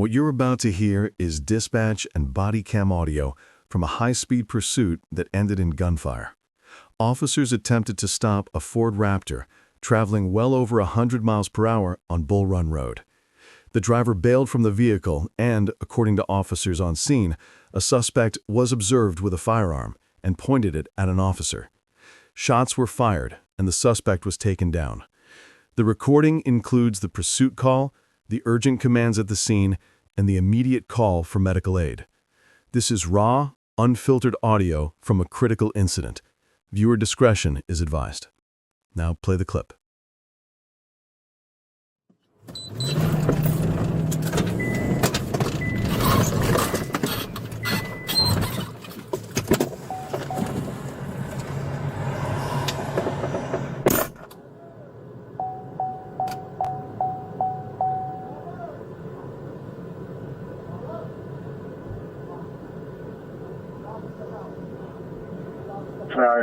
What you're about to hear is dispatch and body cam audio from a high-speed pursuit that ended in gunfire. Officers attempted to stop a Ford Raptor traveling well over 100 miles per hour on Bull Run Road. The driver bailed from the vehicle and, according to officers on scene, a suspect was observed with a firearm and pointed it at an officer. Shots were fired and the suspect was taken down. The recording includes the pursuit call, the urgent commands at the scene, and the immediate call for medical aid. This is raw, unfiltered audio from a critical incident. Viewer discretion is advised. Now play the clip.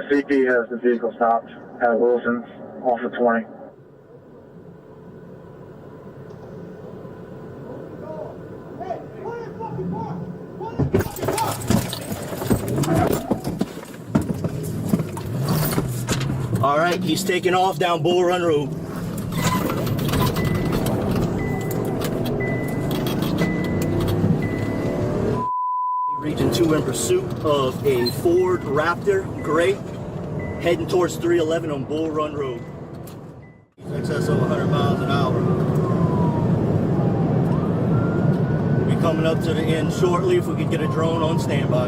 CP has the vehicle stopped at Wilson's off of 20. All right, he's taking off down Bull Run Road. Region 2 in pursuit of a Ford Raptor gray heading towards 311 on Bull Run Road. Excess of 100 miles an hour. We'll be coming up to the end shortly if we can get a drone on standby.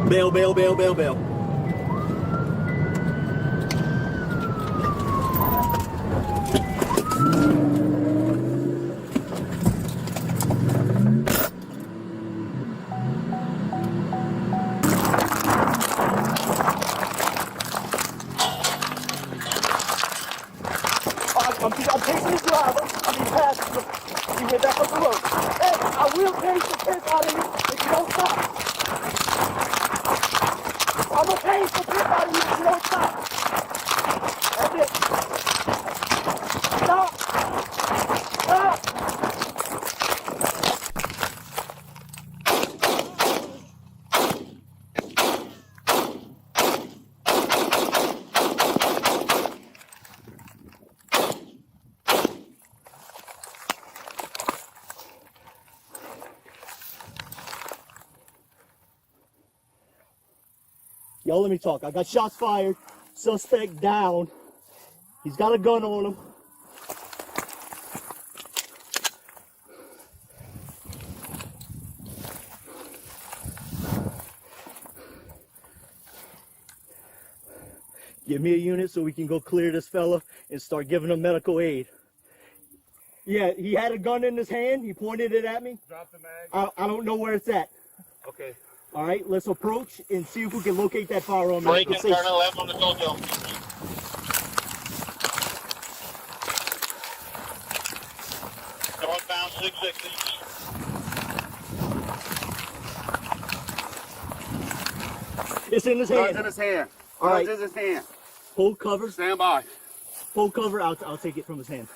Bail, bail, bail, bail, bail. I'm chasing the driver. Passenger. You get back up the road. Hey, I will chase the piss out of you if you don't stop. I'm gonna chase the piss out of you if you don't stop. That's it. Stop. Stop. Yo, let me talk. I got shots fired. Suspect down. He's got a gun on him. Give me a unit so we can go clear this fella and start giving him medical aid. Yeah, he had a gun in his hand. He pointed it at me. Drop the mag. I don't know where it's at. Okay. All right, let's approach and see if we can locate that firearm. Break and turn left on the dojo. Northbound 660. It's in his hand. Guns in his hand. All right. Guns in his hand. Hold cover. Stand by. Hold cover. I'll take it from his hand.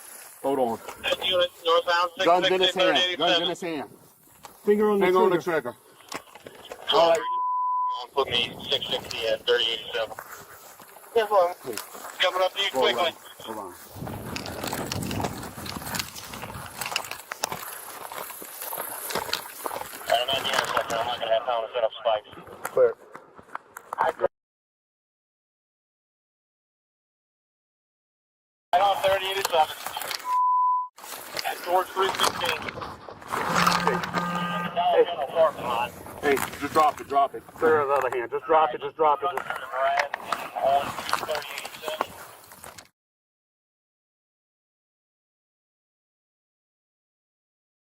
Hold on. That unit, northbound 660. Guns in his hand. Guns in his hand. Finger on the Finger trigger. on the trigger. All right. Put me 660 at 3087. Yeah, well, coming up to you quickly. Hold on. I'm at the intersection. I'm not going to have time to set up spikes. Clear. Right on 3087. Towards 315. Hey, just drop it, drop it. Clear the other hand. Just drop it, just drop it. Just...